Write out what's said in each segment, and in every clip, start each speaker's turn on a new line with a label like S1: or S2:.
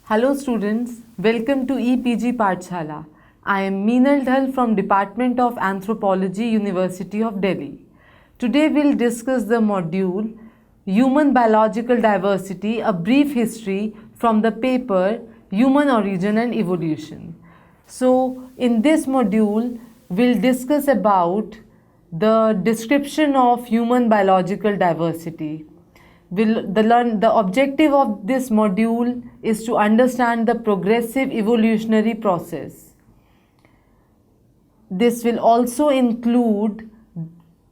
S1: Hello students, welcome to EPG Pathshala. I am Meenal Dhal from Department of Anthropology, University of Delhi. Today we'll discuss the module Human Biological Diversity, a brief history from the paper Human Origin and Evolution. So in this module we'll discuss about the description of human biological diversity. The objective of this module is to understand the progressive evolutionary process. This will also include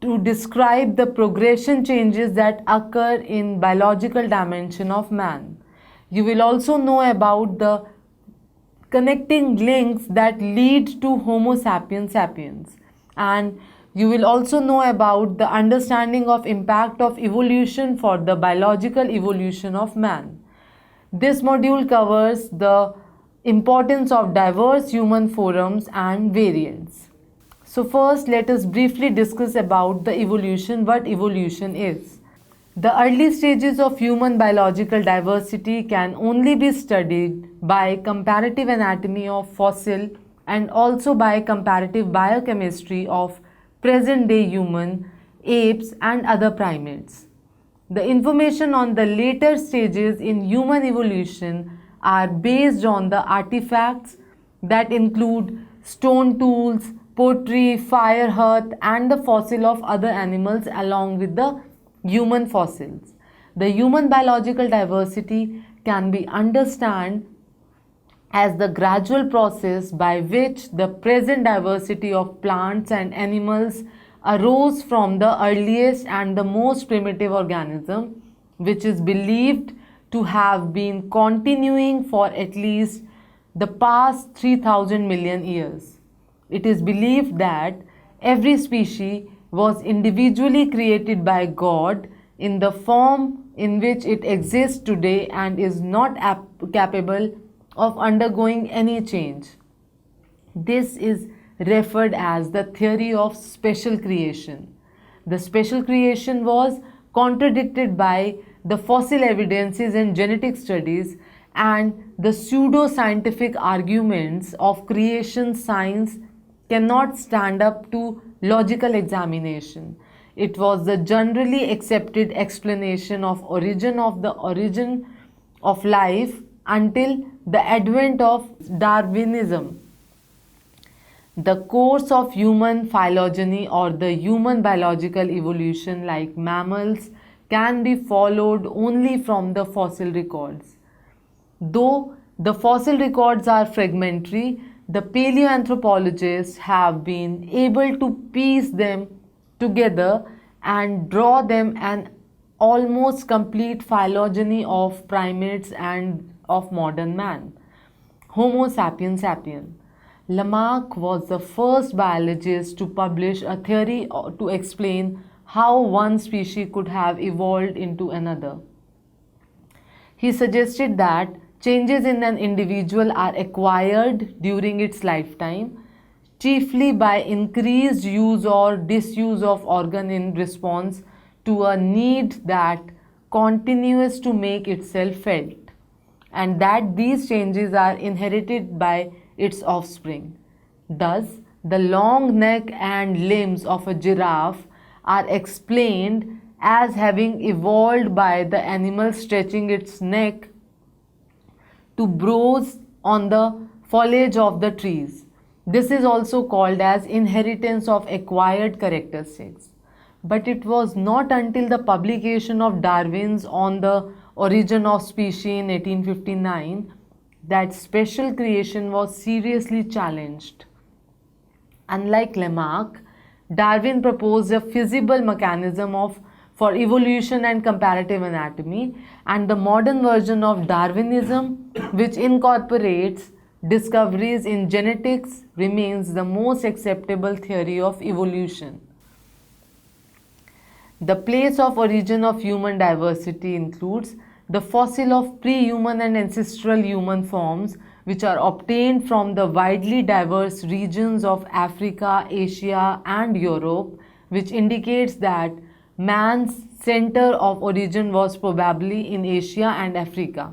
S1: to describe the progression changes that occur in biological dimension of man. You will also know about the connecting links that lead to Homo sapiens sapiens, and you will also know about the understanding of impact of evolution for the biological evolution of man. This module covers the importance of diverse human forms and variants. So first let us briefly discuss about the evolution, what evolution is. The early stages of human biological diversity can only be studied by comparative anatomy of fossil and also by comparative biochemistry of present-day human, apes and other primates. The information on the later stages in human evolution are based on the artifacts that include stone tools, pottery, fire hearth and the fossil of other animals along with the human fossils. The human biological diversity can be understood as the gradual process by which the present diversity of plants and animals arose from the earliest and the most primitive organism, which is believed to have been continuing for at least the past 3000 million years. It is believed that every species was individually created by God in the form in which it exists today and is not capable of undergoing any change. This is referred as the theory of special creation. The special creation was contradicted by the fossil evidences and genetic studies, and the pseudo-scientific arguments of creation science cannot stand up to logical examination. It was the generally accepted explanation of origin of life until the advent of Darwinism. The course of human phylogeny or the human biological evolution, like mammals, can be followed only from the fossil records. Though the fossil records are fragmentary, the paleoanthropologists have been able to piece them together and draw them an almost complete phylogeny of primates and of modern man, Homo sapiens sapiens. Lamarck was the first biologist to publish a theory to explain how one species could have evolved into another. He suggested that changes in an individual are acquired during its lifetime, chiefly by increased use or disuse of organ in response to a need that continues to make itself felt, and that these changes are inherited by its offspring. Thus, the long neck and limbs of a giraffe are explained as having evolved by the animal stretching its neck to browse on the foliage of the trees. This is also called as inheritance of acquired characteristics. But it was not until the publication of Darwin's On the Origin of Species in 1859 that special creation was seriously challenged. Unlike Lamarck, Darwin proposed a feasible mechanism for evolution and comparative anatomy, and the modern version of Darwinism, which incorporates discoveries in genetics, remains the most acceptable theory of evolution. The place of origin of human diversity includes the fossil of pre-human and ancestral human forms, which are obtained from the widely diverse regions of Africa, Asia and Europe, which indicates that man's center of origin was probably in Asia and Africa.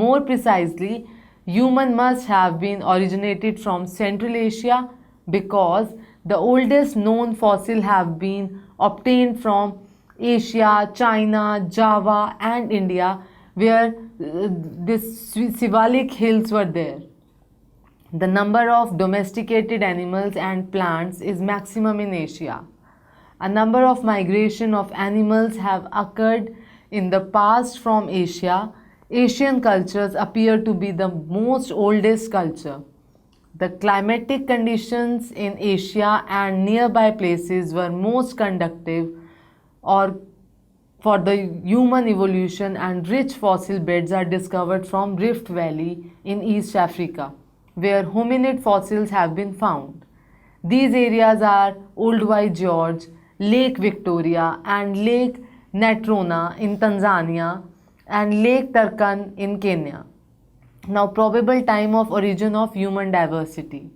S1: More precisely, human must have been originated from Central Asia because the oldest known fossil have been obtained from Asia, China, Java and India where these Sivalik hills were there. The number of domesticated animals and plants is maximum in Asia. A number of migration of animals have occurred in the past from Asia. Asian cultures appear to be the most oldest culture. The climatic conditions in Asia and nearby places were most conducive or for the human evolution, and rich fossil beds are discovered from Rift Valley in East Africa, where hominid fossils have been found. These areas are Old White George, Lake Victoria and Lake Natrona in Tanzania and Lake Turkana in Kenya. Now, probable time of origin of human diversity.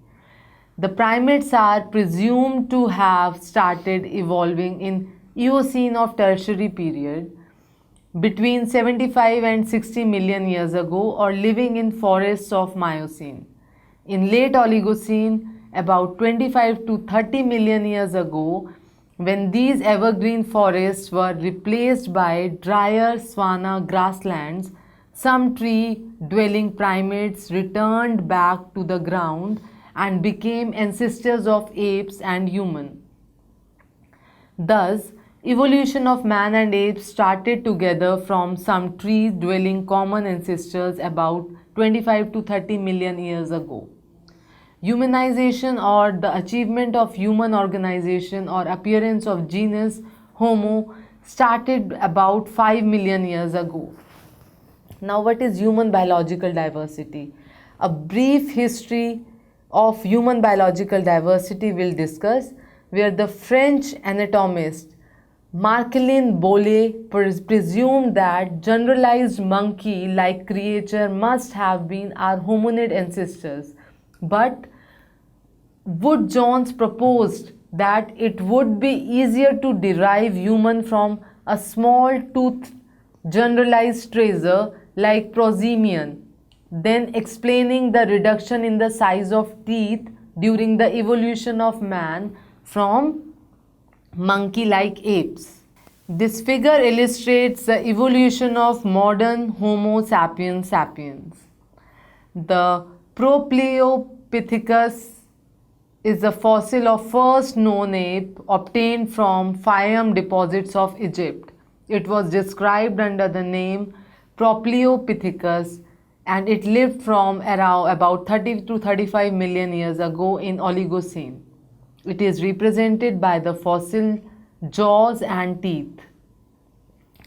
S1: The primates are presumed to have started evolving in Eocene of Tertiary period between 75 and 60 million years ago or living in forests of Miocene. In late Oligocene, about 25 to 30 million years ago, when these evergreen forests were replaced by drier savanna grasslands, some tree-dwelling primates returned back to the ground and became ancestors of apes and human. Thus, evolution of man and apes started together from some tree-dwelling common ancestors about 25 to 30 million years ago. Humanization or the achievement of human organization or appearance of genus Homo started about 5 million years ago. Now, what is human biological diversity? A brief history of human biological diversity will discuss, where the French anatomist Marcelin Bolle presumed that generalized monkey-like creature must have been our hominid ancestors. But Wood Jones proposed that it would be easier to derive human from a small toothed generalized tracer like Prosimian, then explaining the reduction in the size of teeth during the evolution of man from monkey-like apes. This figure illustrates the evolution of modern Homo sapiens sapiens. The Propleopithecus is a fossil of first known ape obtained from Fayum deposits of Egypt. It was described under the name Propleopithecus and it lived from around about 30 to 35 million years ago in Oligocene. It is represented by the fossil jaws and teeth.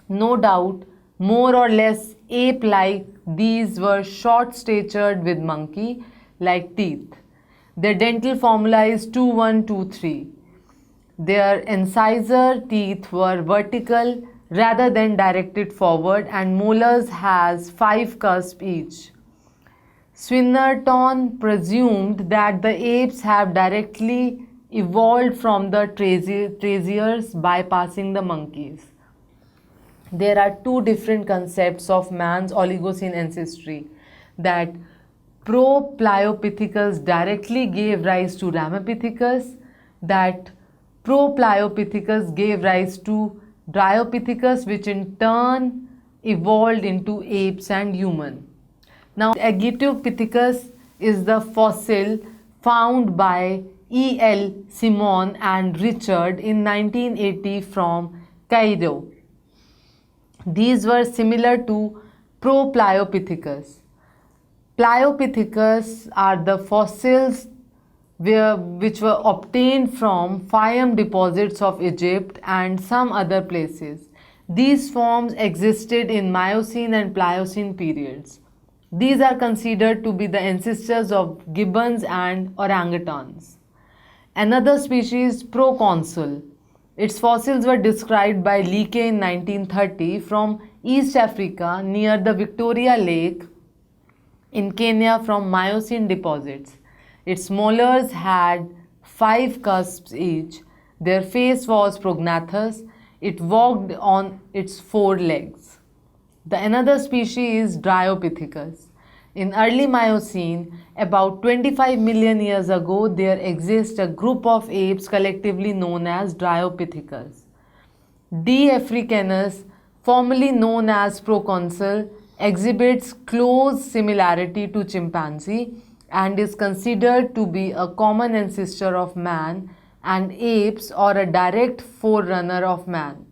S1: No doubt, more or less ape-like, these were short-statured with monkey-like teeth. Their dental formula is 2123. Their incisor teeth were vertical rather than directed forward and molars has 5 cusps each. Swinnerton presumed that the apes have directly evolved from the tarsiers bypassing the monkeys. There are two different concepts of man's Oligocene ancestry, that Propleopithecus directly gave rise to Ramapithecus, that Propleopithecus gave rise to Dryopithecus, which in turn evolved into apes and human. Now, Agitopithecus is the fossil found by E.L. Simon and Richard in 1980 from Cairo. These were similar to Propleopithecus. Pliopithecus are the fossils which were obtained from Fayum deposits of Egypt and some other places. These forms existed in Miocene and Pliocene periods. These are considered to be the ancestors of gibbons and orangutans. Another species, Proconsul. Its fossils were described by Leakey in 1930 from East Africa near the Victoria Lake in Kenya from Miocene deposits. Its molars had 5 cusps each. Their face was prognathous. It walked on its 4 legs. The another species is Dryopithecus. In early Miocene, about 25 million years ago, there exists a group of apes collectively known as Dryopithecus. D. africanus, formerly known as proconsul, exhibits close similarity to chimpanzee and is considered to be a common ancestor of man and apes or a direct forerunner of man.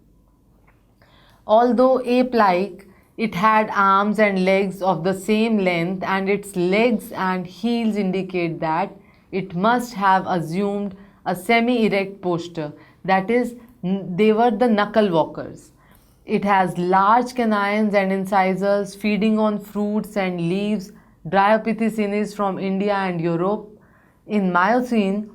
S1: Although ape-like, it had arms and legs of the same length, and its legs and heels indicate that it must have assumed a semi-erect posture. That is, they were the knuckle walkers. It has large canines and incisors feeding on fruits and leaves. Dryopithecines from India and Europe in Miocene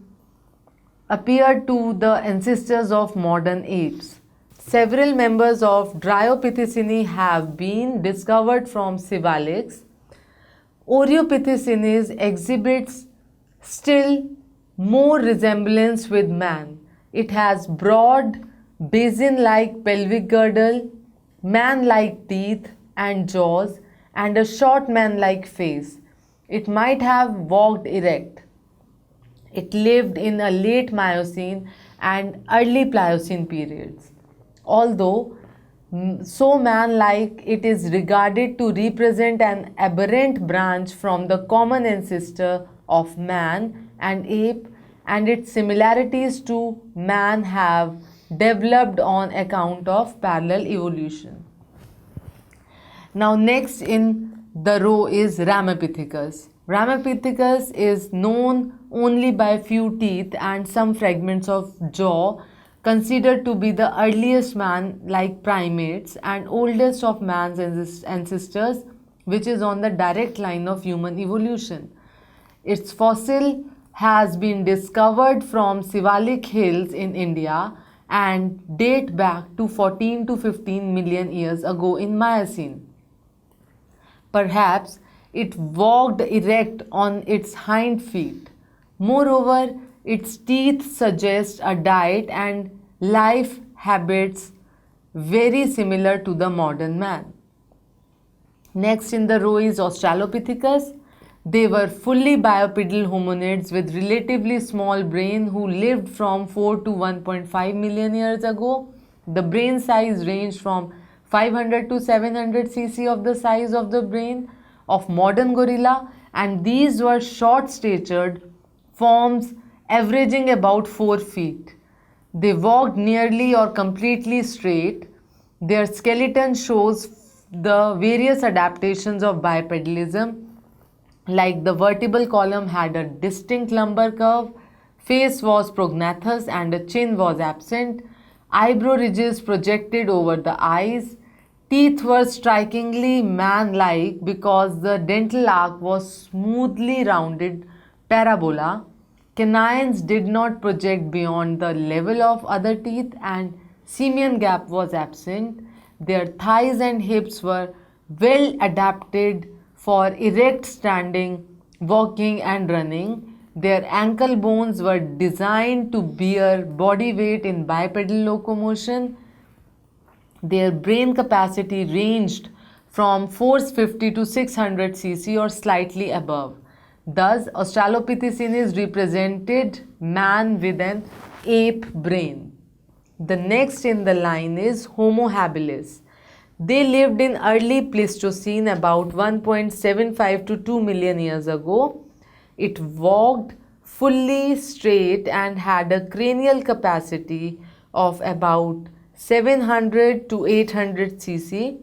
S1: appeared to the ancestors of modern apes. Several members of Dryopithecine have been discovered from Sivalix. Oreopithecines exhibits still more resemblance with man. It has broad, basin-like pelvic girdle, man-like teeth and jaws, and a short man-like face. It might have walked erect. It lived in a late Miocene and early Pliocene periods. Although so man-like, it is regarded to represent an aberrant branch from the common ancestor of man and ape, and its similarities to man have developed on account of parallel evolution. Now next in the row is Ramapithecus. Ramapithecus is known only by few teeth and some fragments of jaw, considered to be the earliest man-like primates and oldest of man's ancestors, which is on the direct line of human evolution. Its fossil has been discovered from Sivalik Hills in India and date back to 14 to 15 million years ago in Miocene. Perhaps it walked erect on its hind feet. Moreover, its teeth suggest a diet and life habits very similar to the modern man. Next in the row is Australopithecus. They were fully bipedal hominids with relatively small brain who lived from 4 to 1.5 million years ago. The brain size ranged from 500 to 700 cc of the size of the brain of modern gorilla, and these were short-statured forms averaging about 4 feet. They walked nearly or completely straight. Their skeleton shows the various adaptations of bipedalism, like the vertebral column had a distinct lumbar curve, face was prognathous and a chin was absent, eyebrow ridges projected over the eyes, teeth were strikingly man-like because the dental arc was smoothly rounded parabola. Canines did not project beyond the level of other teeth and simian gap was absent. Their thighs and hips were well adapted for erect standing, walking and running. Their ankle bones were designed to bear body weight in bipedal locomotion. Their brain capacity ranged from 450 to 600 cc or slightly above. Thus, Australopithecines represented man with an ape brain. The next in the line is Homo habilis. They lived in early Pleistocene about 1.75 to 2 million years ago. It walked fully straight and had a cranial capacity of about 700 to 800 cc.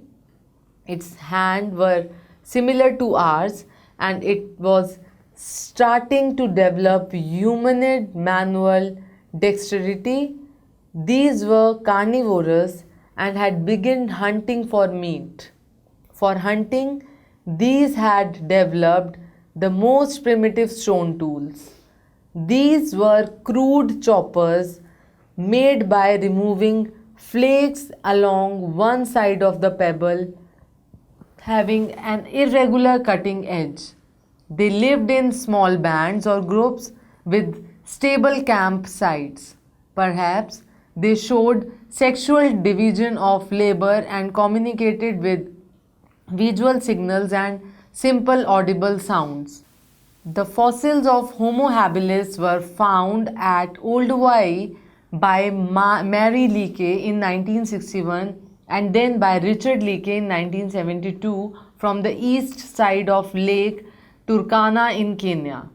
S1: Its hands were similar to ours and it was starting to develop humanid manual dexterity. These were carnivorous and had begun hunting for meat. For hunting, these had developed the most primitive stone tools. These were crude choppers made by removing flakes along one side of the pebble, having an irregular cutting edge. They lived in small bands or groups with stable campsites. Perhaps they showed sexual division of labor and communicated with visual signals, and simple audible sounds. The fossils of Homo habilis were found at Olduvai by Mary Leakey in 1961 and then by Richard Leakey in 1972 from the east side of Lake Turkana in Kenya.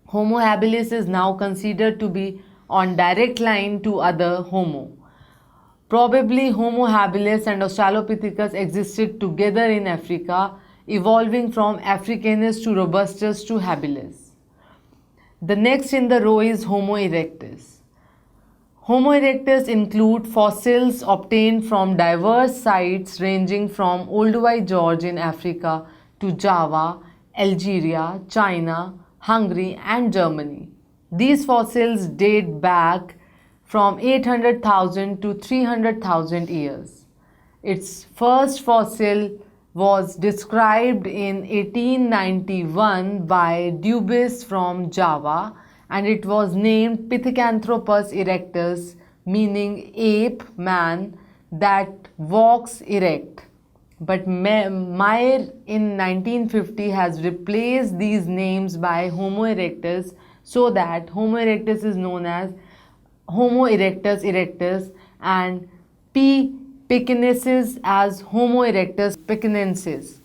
S1: Homo habilis is now considered to be on direct line to other Homo. Probably Homo habilis and Australopithecus existed together in Africa, evolving from Africanus to Robustus to habilis. The next in the row is Homo erectus. Homo erectus include fossils obtained from diverse sites ranging from Olduvai Gorge in Africa to Java, Algeria, China, Hungary and Germany. These fossils date back from 800,000 to 300,000 years. Its first fossil was described in 1891 by Dubis from Java, and it was named Pithecanthropus erectus, meaning ape man that walks erect. But Meyer in 1950 has replaced these names by Homo erectus, so that Homo erectus is known as Homo erectus erectus and P. pekinensis as Homo erectus pekinensis.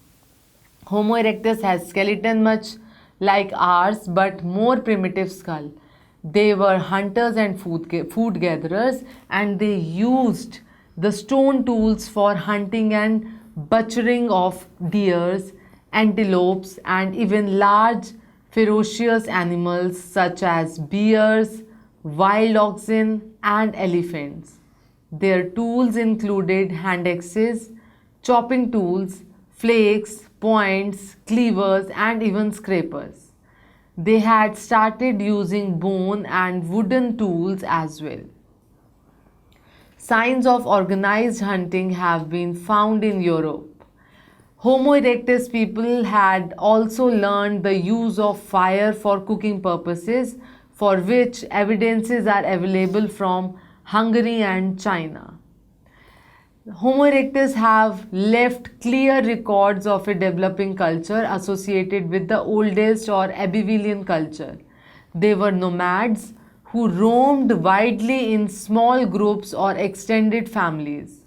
S1: Homo erectus has skeleton much like ours but more primitive skull. They were hunters and food gatherers, and they used the stone tools for hunting and butchering of deers, antelopes and even large ferocious animals such as bears, wild oxen and elephants. Their tools included hand axes, chopping tools, flakes, points, cleavers and even scrapers. They had started using bone and wooden tools as well. Signs of organized hunting have been found in Europe. Homo erectus people had also learned the use of fire for cooking purposes, for which evidences are available from Hungary and China. Homo erectus have left clear records of a developing culture associated with the oldest or Abbevillian culture. They were nomads who roamed widely in small groups or extended families.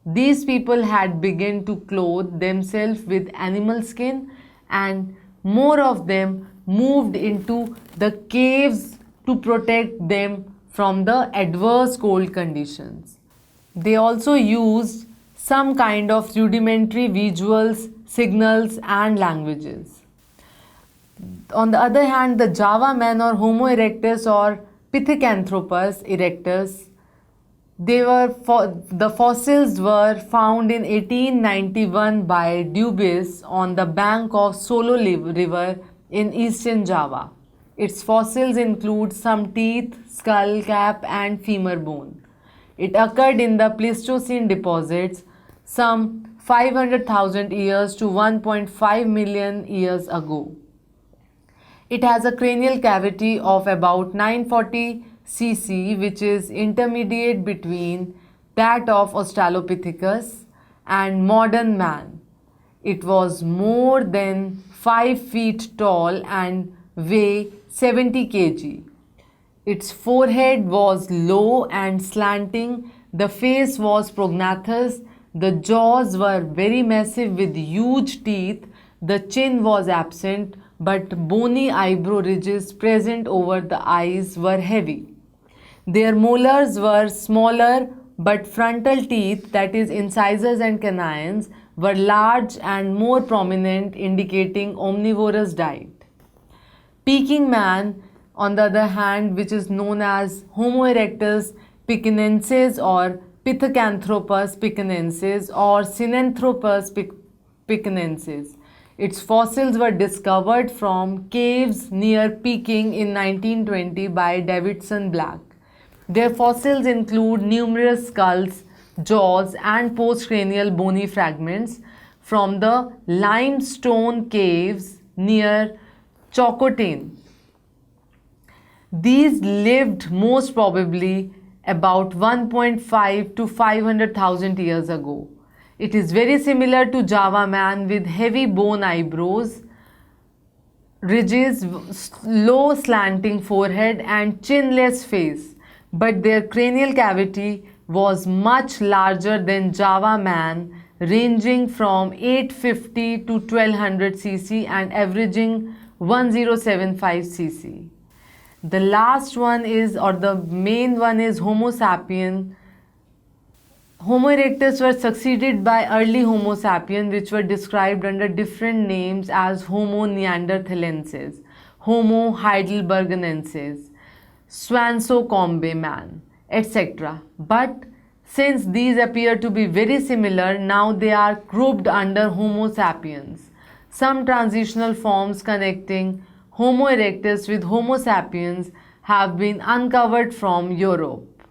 S1: These people had begun to clothe themselves with animal skin, and more of them moved into the caves to protect them from the adverse cold conditions. They also used some kind of rudimentary visuals, signals and languages. On the other hand, the Java man or Homo erectus or Pithecanthropus erectus, the fossils were found in 1891 by Dubis on the bank of Solo River in eastern Java. Its fossils include some teeth, skull cap and femur bone. It occurred in the Pleistocene deposits some 500,000 years to 1.5 million years ago. It has a cranial cavity of about 940 cc, which is intermediate between that of Australopithecus and modern man. It was more than 5 feet tall and weighed 70 kg. Its forehead was low and slanting, the face was prognathous, the jaws were very massive with huge teeth, the chin was absent, but bony eyebrow ridges present over the eyes were heavy. Their molars were smaller, but frontal teeth, that is incisors and canines, were large and more prominent, indicating omnivorous diet. Peking man, on the other hand, which is known as Homo erectus pekinensis or Pithecanthropus pekinensis or Sinanthropus pekinensis. Its fossils were discovered from caves near Peking in 1920 by Davidson Black. Their fossils include numerous skulls, jaws and postcranial bony fragments from the limestone caves near Choukouten. These lived most probably about 1.5 to 500,000 years ago. It is very similar to Java man with heavy bone eyebrows, ridges, low slanting forehead and chinless face, but their cranial cavity was much larger than Java man, ranging from 850 to 1200 cc and averaging 1075 cc. The last one is, or the main one is Homo sapien. Homo erectus were succeeded by early Homo sapien, which were described under different names as Homo neanderthalensis, Homo heidelbergensis, Swansocombe man, etc. But since these appear to be very similar, now they are grouped under Homo sapiens. Some transitional forms connecting Homo erectus with Homo sapiens have been uncovered from Europe.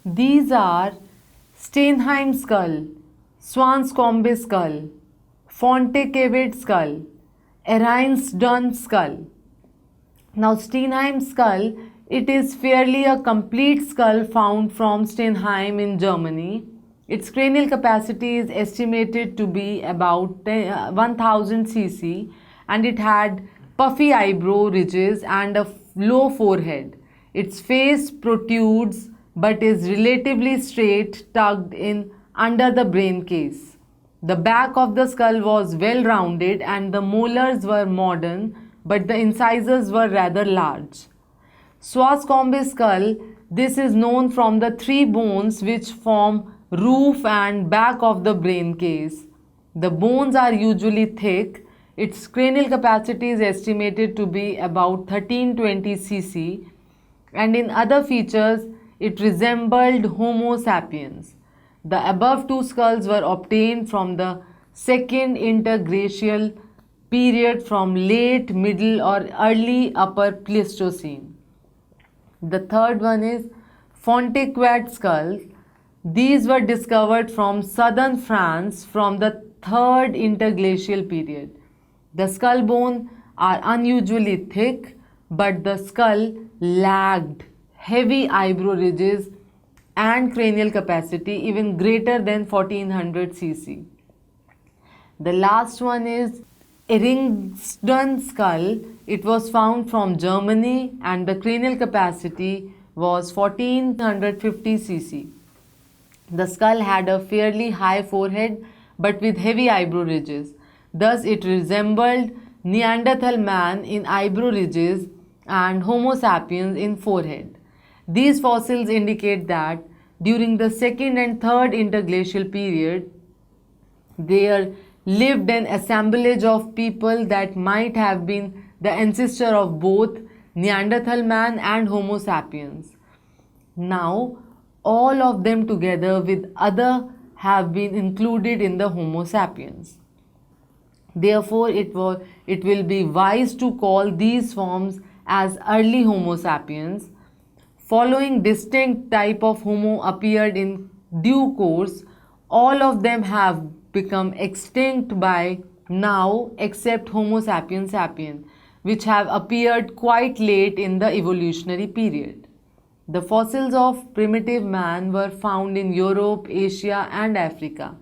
S1: These are Steinheim skull, Swanscombe skull, Fontecavade skull, Erinsdon skull. Now Steinheim skull, it is fairly a complete skull found from Steinheim in Germany. Its cranial capacity is estimated to be about 1000 cc and it had puffy eyebrow ridges and a low forehead. Its face protrudes but is relatively straight, tucked in under the brain case. The back of the skull was well rounded and the molars were modern, but the incisors were rather large. Swanscombe skull, this is known from the three bones which form roof and back of the brain case. The bones are usually thick. Its cranial capacity is estimated to be about 1320 cc, and in other features it resembled Homo sapiens. The above two skulls were obtained from the second interglacial period from late, middle or early upper Pleistocene. The third one is Fontecavade skulls. These were discovered from southern France from the third interglacial period. The skull bones are unusually thick, but the skull lacked heavy eyebrow ridges and cranial capacity even greater than 1400 cc. The last one is Erinsdon skull. It was found from Germany and the cranial capacity was 1450 cc. The skull had a fairly high forehead but with heavy eyebrow ridges. Thus it resembled Neanderthal man in eyebrow ridges and Homo sapiens in forehead. These fossils indicate that during the second and third interglacial period, there lived an assemblage of people that might have been the ancestor of both Neanderthal man and Homo sapiens. Now, all of them together with other have been included in the Homo sapiens. Therefore, it will be wise to call these forms as early Homo sapiens. Following distinct type of Homo appeared in due course. All of them have become extinct by now except Homo sapiens sapien, which have appeared quite late in the evolutionary period. The fossils of primitive man were found in Europe, Asia and Africa.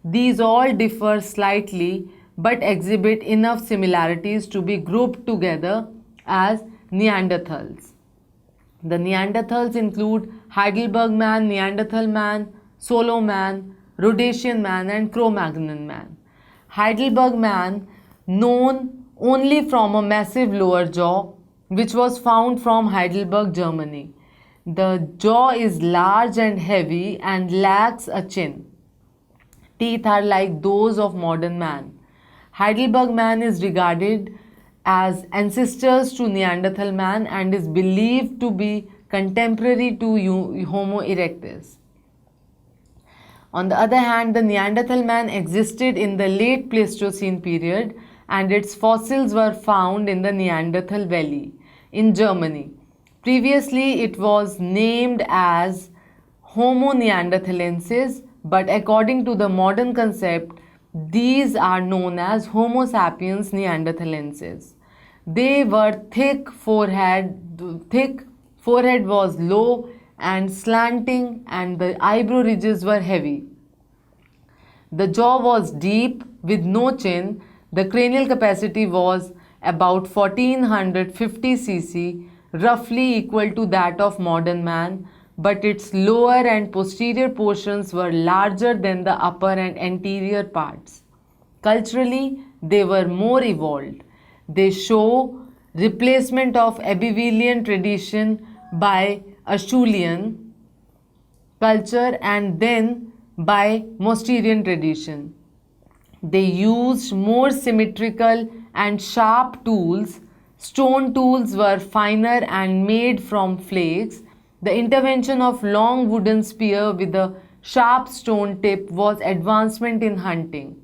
S1: These all differ slightly but exhibit enough similarities to be grouped together as Neanderthals. The Neanderthals include Heidelberg man, Neanderthal man, Solo man, Rhodesian man and Cro-Magnon man. Heidelberg man, known only from a massive lower jaw, which was found from Heidelberg, Germany. The jaw is large and heavy and lacks a chin. Teeth are like those of modern man. Heidelberg man is regarded as ancestors to Neanderthal man and is believed to be contemporary to Homo erectus. On the other hand, the Neanderthal man existed in the late Pleistocene period and its fossils were found in the Neanderthal Valley in Germany. Previously, it was named as Homo neanderthalensis, but according to the modern concept, these are known as Homo sapiens neanderthalensis. They were thick forehead was low and slanting and the eyebrow ridges were heavy. The jaw was deep with no chin. The cranial capacity was about 1450 cc, roughly equal to that of modern man, but its lower and posterior portions were larger than the upper and anterior parts. Culturally, they were more evolved. They show replacement of Abelian tradition by Acheulean culture and then by Mousterian tradition. They used more symmetrical and sharp tools. Stone tools were finer and made from flakes. The intervention of long wooden spear with a sharp stone tip was advancement in hunting.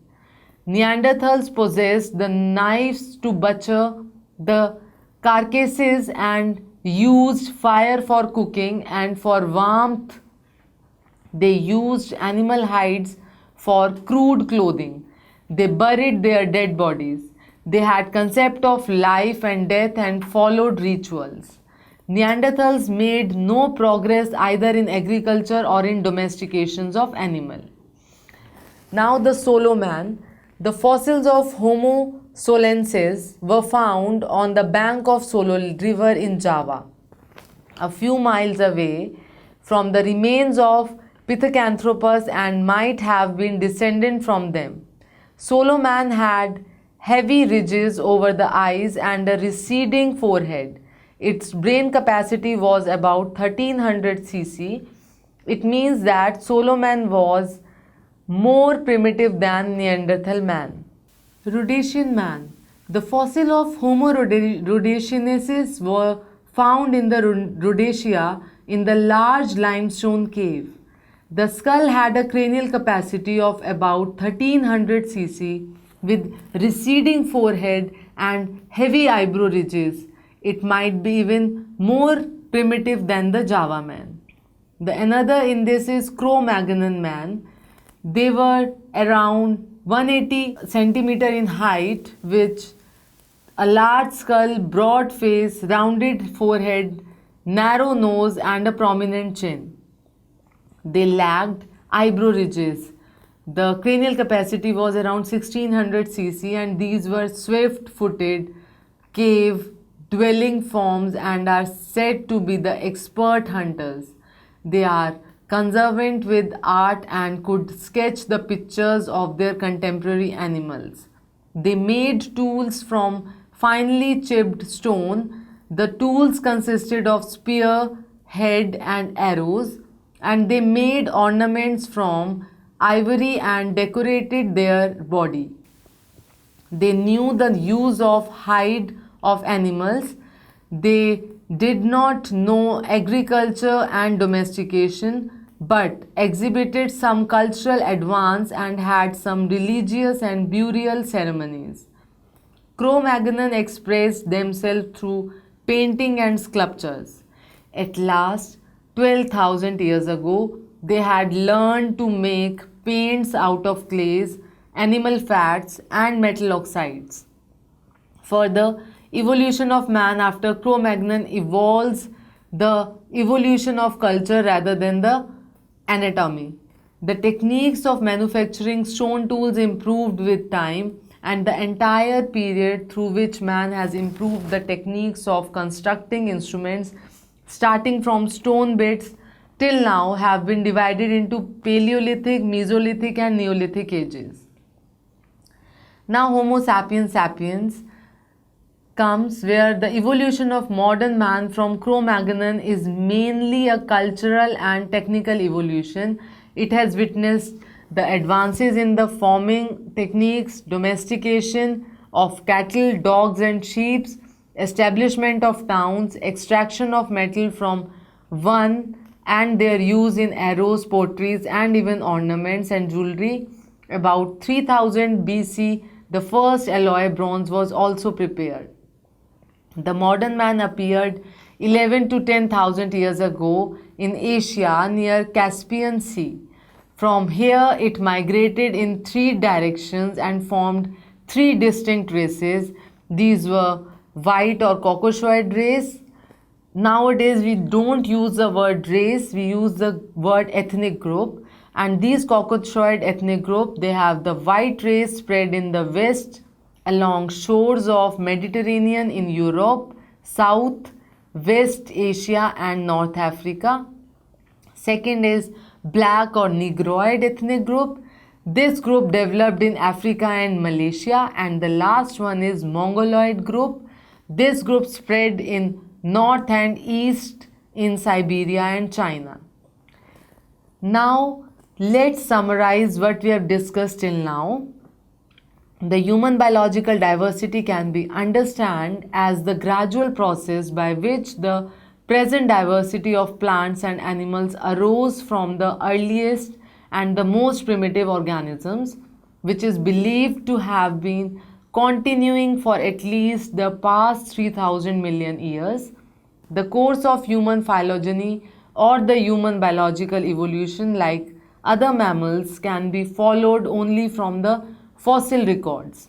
S1: Neanderthals possessed the knives to butcher the carcasses and used fire for cooking, and for warmth they used animal hides for crude clothing. They buried their dead bodies. They had concept of life and death and followed rituals. Neanderthals made no progress either in agriculture or in domestications of animal. Now the Solo man. The fossils of Homo solensis were found on the bank of Solo River in Java, a few miles away from the remains of Pithecanthropus, and might have been descended from them. Solo man had heavy ridges over the eyes and a receding forehead. Its brain capacity was about 1300 cc. It means that Solo man was more primitive than Neanderthal man. Rhodesian man. The fossil of Homo rhodesiensis were found in the Rhodesia in the large limestone cave. The skull had a cranial capacity of about 1300 cc with receding forehead and heavy eyebrow ridges. It might be even more primitive than the Java man. The another in this is Cro-Magnon man. They were around 180 centimeter in height, with a large skull, broad face, rounded forehead, narrow nose and a prominent chin. They lacked eyebrow ridges. The cranial capacity was around 1600 cc, and these were swift-footed, cave-dwelling forms and are said to be the expert hunters. They are conversant with art and could sketch the pictures of their contemporary animals. They made tools from finely chipped stone. The tools consisted of spear, head and arrows, and they made ornaments from ivory and decorated their body. They knew the use of hide of animals. They did not know agriculture and domestication, but exhibited some cultural advance and had some religious and burial ceremonies. Cro-Magnon expressed themselves through painting and sculptures. At last, 12,000 years ago, they had learned to make paints out of clays, animal fats and metal oxides. Further, evolution of man after Cro-Magnon involves the evolution of culture rather than the anatomy. The techniques of manufacturing stone tools improved with time, and the entire period through which man has improved the techniques of constructing instruments, starting from stone bits till now, have been divided into Paleolithic, Mesolithic and Neolithic ages. Now Homo sapiens sapiens comes, where the evolution of modern man from Cro-Magnon is mainly a cultural and technical evolution. It has witnessed the advances in the farming techniques, domestication of cattle, dogs and sheep, establishment of towns, extraction of metal from one and their use in arrows, potteries and even ornaments and jewelry. About 3000 BC, the first alloy bronze was also prepared. The modern man appeared 11 to 10,000 years ago in Asia near Caspian Sea. From here it migrated in three directions and formed three distinct races. These were white or Caucasoid race. Nowadays we don't use the word race, we use the word ethnic group, And these Caucasoid ethnic group, they have the white race spread in the west along shores of Mediterranean in Europe, South, West Asia and North Africa. Second is black or Negroid ethnic group. This group developed in Africa and Malaysia. And the last one is Mongoloid group. This group spread in north and east in Siberia and China. Now, let's summarize what we have discussed till now. The human biological diversity can be understood as the gradual process by which the present diversity of plants and animals arose from the earliest and the most primitive organisms, which is believed to have been continuing for at least the past 3000 million years. The course of human phylogeny or the human biological evolution, like other mammals, can be followed only from the fossil records.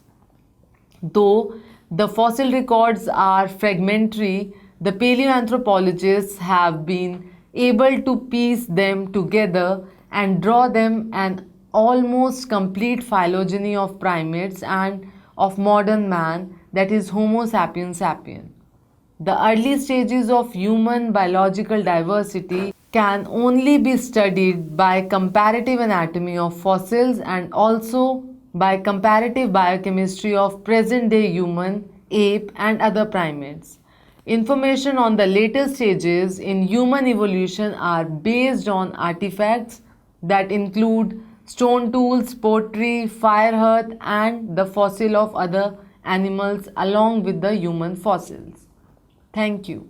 S1: Though the fossil records are fragmentary, the paleoanthropologists have been able to piece them together and draw them an almost complete phylogeny of primates and of modern man, that is Homo sapiens sapien. The early stages of human biological diversity can only be studied by comparative anatomy of fossils and also by comparative biochemistry of present-day human, ape and other primates. Information on the later stages in human evolution are based on artifacts that include stone tools, pottery, fire hearth and the fossil of other animals along with the human fossils. Thank you.